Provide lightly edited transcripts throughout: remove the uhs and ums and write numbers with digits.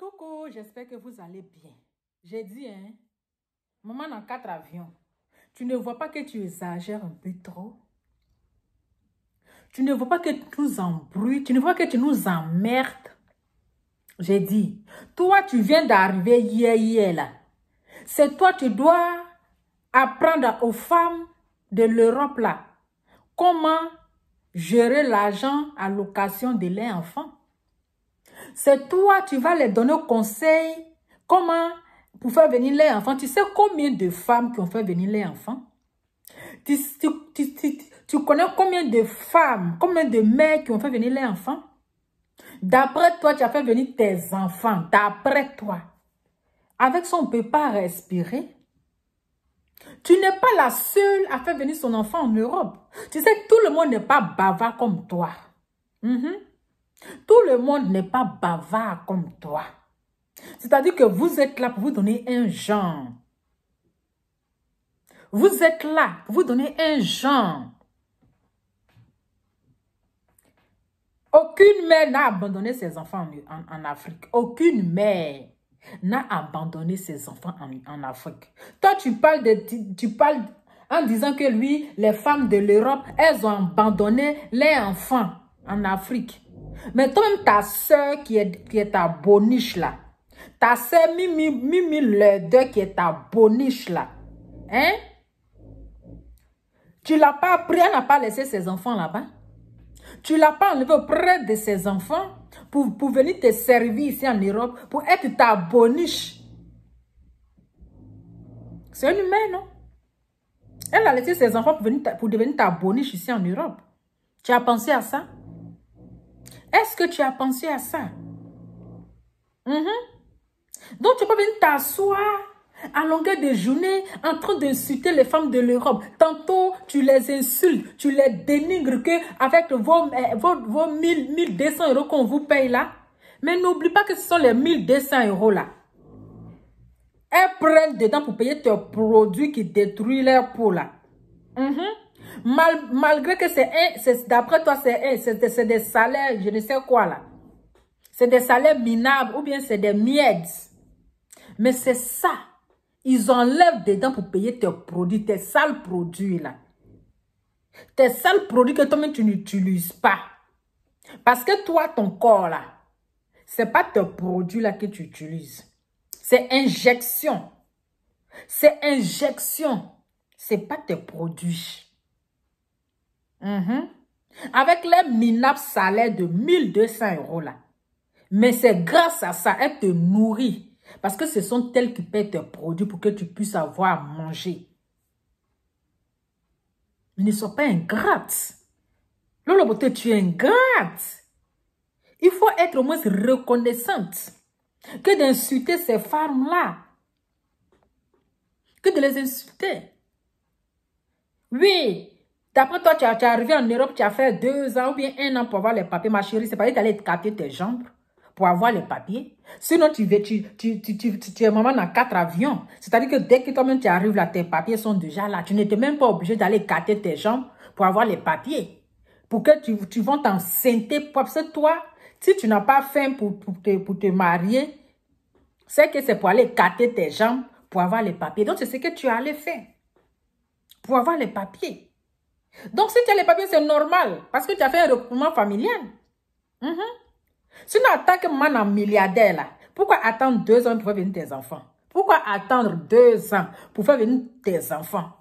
Coucou, j'espère que vous allez bien. J'ai dit, hein, maman dans 4 avions. Tu ne vois pas que tu exagères un peu trop? Tu ne vois pas que tu nous embrouilles? Tu ne vois que tu nous emmerdes? J'ai dit, toi, tu viens d'arriver hier là. C'est toi, tu dois apprendre aux femmes de l'Europe là comment gérer l'argent à l'occasion de leurs enfants. C'est toi, tu vas les donner conseil comment pour faire venir les enfants. Tu sais combien de femmes qui ont fait venir les enfants? Tu connais combien de femmes, combien de mères qui ont fait venir les enfants? D'après toi, tu as fait venir tes enfants. D'après toi. Avec ça, on ne peut pas respirer. Tu n'es pas la seule à faire venir son enfant en Europe. Tu sais que tout le monde n'est pas bavard comme toi. Tout le monde n'est pas bavard comme toi. C'est-à-dire que vous êtes là pour vous donner un genre. Vous êtes là pour vous donner un genre. Aucune mère n'a abandonné ses enfants en Afrique. Aucune mère n'a abandonné ses enfants en Afrique. Toi, tu parles en disant que lui, les femmes de l'Europe, elles ont abandonné les enfants en Afrique. Mais toi-même, ta soeur qui est ta boniche là, ta soeur Mimi Lede qui est ta boniche là, hein? Tu l'as pas appris, elle n'a pas laissé ses enfants là-bas. Tu ne l'as pas enlevé auprès de ses enfants pour venir te servir ici en Europe, pour être ta boniche. C'est un humain, non? Elle a laissé ses enfants pour devenir ta boniche ici en Europe. Tu as pensé à ça? Est-ce que tu as pensé à ça? Donc, tu peux venir t'asseoir à longueur de journée en train d'insulter les femmes de l'Europe. Tantôt, tu les insultes, tu les dénigres avec vos 1200 € qu'on vous paye là. Mais n'oublie pas que ce sont les 1200 € là. Elles prennent dedans pour payer tes produits qui détruisent leur peau là. Malgré que d'après toi, c'est des salaires, je ne sais quoi là. C'est des salaires minables ou bien c'est des miettes. Mais c'est ça. Ils enlèvent dedans pour payer tes produits, tes sales produits là. Tes sales produits que toi-même tu n'utilises pas. Parce que toi, ton corps là, c'est pas tes produits là que tu utilises. C'est injection. C'est injection. C'est pas tes produits. Avec les minables salaires de 1200 € là. Mais c'est grâce à ça, elle te nourrit. Parce que ce sont elles qui paient tes produits pour que tu puisses avoir à manger. Mais ne sois pas ingrate. Lola Beauté, tu es ingrate. Il faut être au moins reconnaissante que d'insulter ces femmes-là. Que de les insulter. Oui, d'après toi, tu es arrivé en Europe, tu as fait 2 ans ou bien 1 an pour avoir les papiers. Ma chérie, c'est pas dire d'aller te capter tes jambes pour avoir les papiers. Sinon, tu es maman dans 4 avions. C'est-à-dire que dès que toi-même tu arrives là, tes papiers sont déjà là. Tu n'étais même pas obligé d'aller capter tes jambes pour avoir les papiers. Pour que tu vas t'enceinte. Parce que toi, si tu n'as pas faim pour te marier, c'est que c'est pour aller capter tes jambes pour avoir les papiers. Donc, c'est ce que tu allais faire. Pour avoir les papiers. Donc, si tu as les papiers, c'est normal. Parce que tu as fait un regroupement familial. Sinon, en tant que maman milliardaire, là, pourquoi attendre 2 ans pour faire venir tes enfants? Pourquoi attendre 2 ans pour faire venir tes enfants?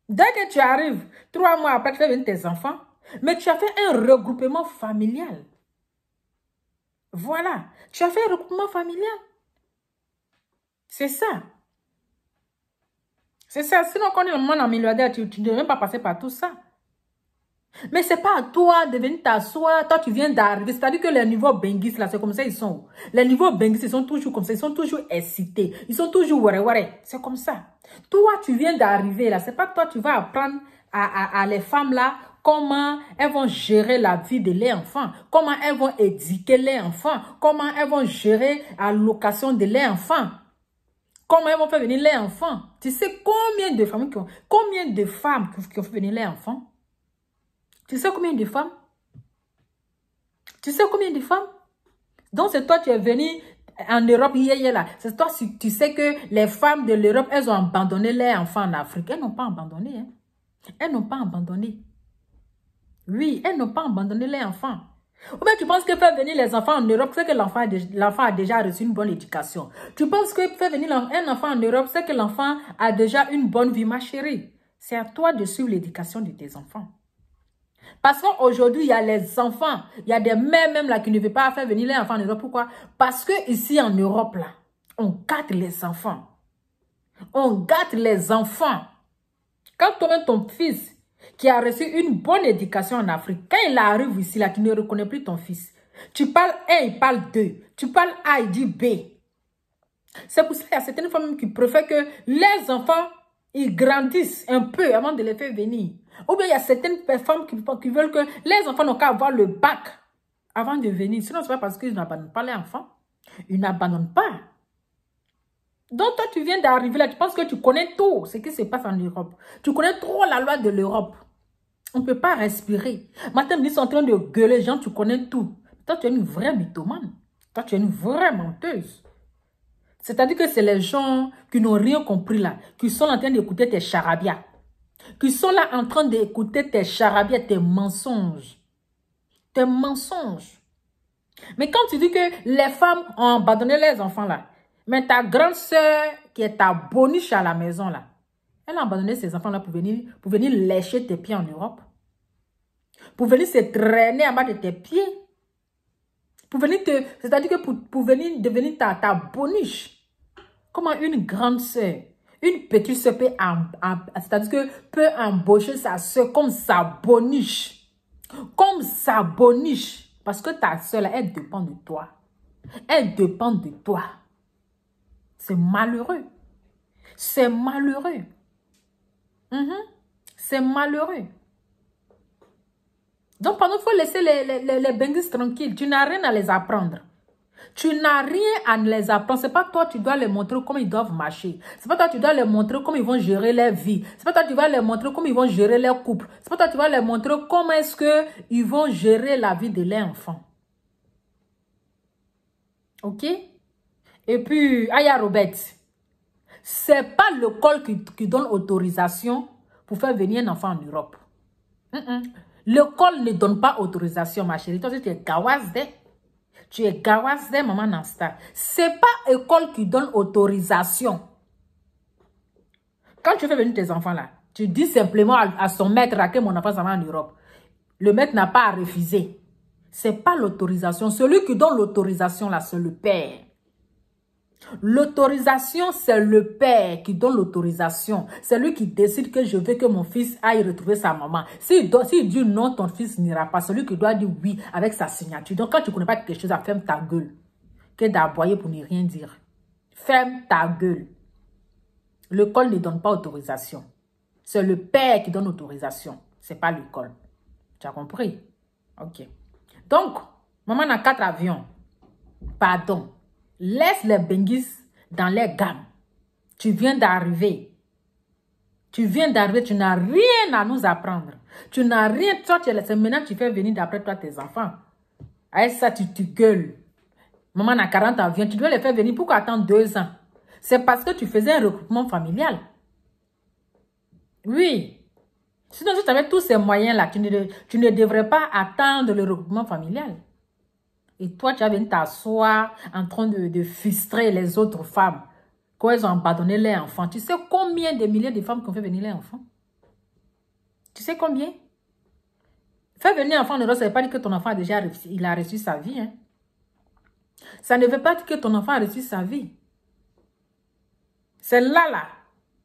Dès que tu arrives, 3 mois après, tu fais venir tes enfants, mais tu as fait un regroupement familial. Voilà. Tu as fait un regroupement familial. C'est ça. C'est ça. Sinon, quand on est maman milliardaire, tu ne devrais même pas passer par tout ça. Mais c'est pas à toi de venir t'asseoir. Toi, tu viens d'arriver. C'est-à-dire que les niveaux benguis, là, c'est comme ça, ils sont. Les niveaux benguis, ils sont toujours comme ça. Ils sont toujours excités. Ils sont toujours ouais. C'est comme ça. Toi, tu viens d'arriver, là. C'est pas toi, tu vas apprendre à les femmes, là, comment elles vont gérer la vie de leurs enfants. Comment elles vont éduquer les enfants. Comment elles vont gérer la location de leurs enfants. Comment elles vont faire venir les enfants. Tu sais combien de femmes qui ont fait venir les enfants? Tu sais combien de femmes? Tu sais combien de femmes? Donc, c'est toi, tu es venu En Europe, là, c'est toi, tu sais que les femmes de l'Europe, elles ont abandonné leurs enfants en Afrique. Elles n'ont pas abandonné. Hein. Elles n'ont pas abandonné. Oui, elles n'ont pas abandonné leurs enfants. Ou bien tu penses que faire venir les enfants en Europe, c'est que l'enfant a déjà reçu une bonne éducation. Tu penses que faire venir un enfant en Europe, c'est que l'enfant a déjà une bonne vie, ma chérie. C'est à toi de suivre l'éducation de tes enfants. Parce qu'aujourd'hui, il y a les enfants, il y a des mères même là qui ne veulent pas faire venir les enfants en Europe. Pourquoi? Parce que ici en Europe, là, on gâte les enfants. On gâte les enfants. Quand toi-même ton fils, qui a reçu une bonne éducation en Afrique, quand il arrive ici, là, tu ne reconnais plus ton fils. Tu parles 1, il parle 2. Tu parles A, il dit B. C'est pour ça qu'il y a certaines femmes qui préfèrent que les enfants, ils grandissent un peu avant de les faire venir. Ou bien il y a certaines femmes qui veulent que les enfants n'ont qu'à avoir le bac avant de venir. Sinon, ce n'est pas parce qu'ils n'abandonnent pas les enfants. Ils n'abandonnent pas. Donc, toi, tu viens d'arriver là, tu penses que tu connais tout ce qui se passe en Europe. Tu connais trop la loi de l'Europe. On ne peut pas respirer. Maintenant, ils sont en train de gueuler, les gens, tu connais tout. Toi, tu es une vraie mythomane. Toi, tu es une vraie menteuse. C'est-à-dire que c'est les gens qui n'ont rien compris là, qui sont en train d'écouter tes charabias. Qui sont là en train d'écouter tes charabias, tes mensonges. Tes mensonges. Mais quand tu dis que les femmes ont abandonné les enfants là, mais ta grande soeur qui est ta boniche à la maison là, elle a abandonné ses enfants là pour venir lécher tes pieds en Europe. Pour venir se traîner en bas de tes pieds. Pour venir c'est-à-dire que pour venir devenir ta boniche. Comment une grande soeur, une petite soeur peut, c'est-à-dire que peut embaucher sa soeur comme sa boniche. Comme sa boniche. Parce que ta soeur là, elle dépend de toi. Elle dépend de toi. C'est malheureux. C'est malheureux. C'est malheureux. Donc, pendant qu'il faut laisser les benguis tranquilles, tu n'as rien à les apprendre. Tu n'as rien à les apprendre. Ce n'est pas toi, tu dois les montrer comment ils doivent marcher. Ce n'est pas toi, tu dois les montrer comment ils vont gérer leur vie. Ce n'est pas toi, tu vas les montrer comment ils vont gérer leur couple. Ce n'est pas toi, tu vas les montrer comment est-ce qu'ils vont gérer la vie de leurs enfants. Ok? Et puis, Aya Robert, ce n'est pas l'école qui donne autorisation pour faire venir un enfant en Europe. L'école ne donne pas autorisation, ma chérie. Toi, tu es gawazde. Tu es gawazde, maman Nasta. Ce n'est pas l'école qui donne autorisation. Quand tu fais venir tes enfants là, tu dis simplement à son maître que mon enfant s'en va en Europe. Le maître n'a pas à refuser. Ce n'est pas l'autorisation. Celui qui donne l'autorisation là, c'est le père. L'autorisation, c'est le père qui donne l'autorisation. C'est lui qui décide que je veux que mon fils aille retrouver sa maman. S'il dit non, ton fils n'ira pas. Celui qui doit dire oui avec sa signature. Donc, quand tu ne connais pas quelque chose, ferme ta gueule. Que d'aboyer pour ne rien dire. Ferme ta gueule. L'école ne donne pas autorisation. C'est le père qui donne autorisation. Ce n'est pas l'école. Tu as compris? Ok. Donc, maman a 4 avions. Pardon. Laisse les benguis dans les gammes. Tu viens d'arriver. Tu viens d'arriver, tu n'as rien à nous apprendre. Tu n'as rien. Toi, c'est maintenant tu fais venir d'après toi tes enfants. Avec ça, tu gueules. Maman a 40 avions, tu dois les faire venir. Pourquoi attendre 2 ans? C'est parce que tu faisais un recrutement familial. Oui. Sinon, si tu avais tous ces moyens-là, tu ne devrais pas attendre le recrutement familial. Et toi, tu vas venir t'asseoir en train de frustrer les autres femmes quand elles ont abandonné leurs enfants. Tu sais combien de milliers de femmes qui ont fait venir leurs enfants? Tu sais combien? Faire venir un enfant en Europe, ça ne veut pas dire que ton enfant a déjà reçu sa vie. Hein? Ça ne veut pas dire que ton enfant a reçu sa vie. C'est là.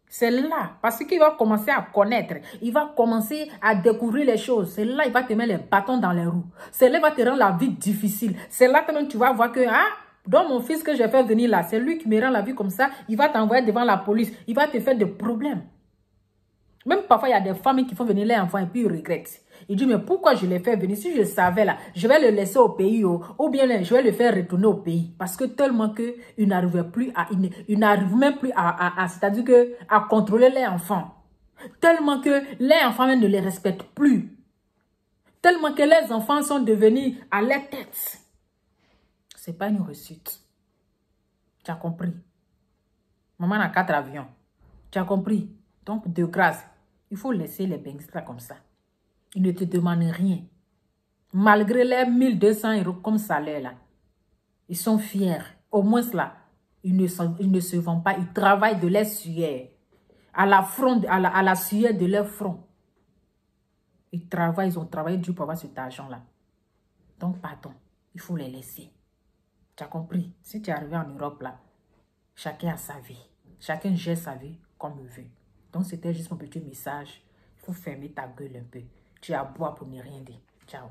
C'est là. Parce qu'il va commencer à connaître. Il va commencer à découvrir les choses. C'est là il va te mettre les bâtons dans les roues. C'est là il va te rendre la vie difficile. C'est là que tu vas voir que, donc mon fils que j'ai fait venir là, c'est lui qui me rend la vie comme ça. Il va t'envoyer devant la police. Il va te faire des problèmes. Même parfois, il y a des familles qui font venir les enfants et puis ils regrettent. Ils disent, mais pourquoi je les fais venir? Si je savais là, je vais le laisser au pays ou bien je vais le faire retourner au pays. Parce que tellement qu'ils n'arrivent plus à, ils n'arrivent même plus c'est-à-dire que, à contrôler les enfants. Tellement que les enfants même ne les respectent plus. Tellement que les enfants sont devenus à leur tête. C'est pas une réussite. Tu as compris? Maman a 4 avions. Tu as compris? Donc, de grâce, il faut laisser les bengistes là comme ça. Ils ne te demandent rien. Malgré les 1200 € comme salaire là, ils sont fiers. Au moins là, ils ne se vendent pas. Ils travaillent de leur sueur. À la sueur de leur front. Ils travaillent, ils ont travaillé dur pour avoir cet argent-là. Donc, pardon, il faut les laisser. Tu as compris? Si tu es arrivé en Europe là, chacun a sa vie. Chacun gère sa vie comme il veut. Donc, c'était juste mon petit message. Il faut fermer ta gueule un peu. Tu as à boire pour ne rien dire. Ciao.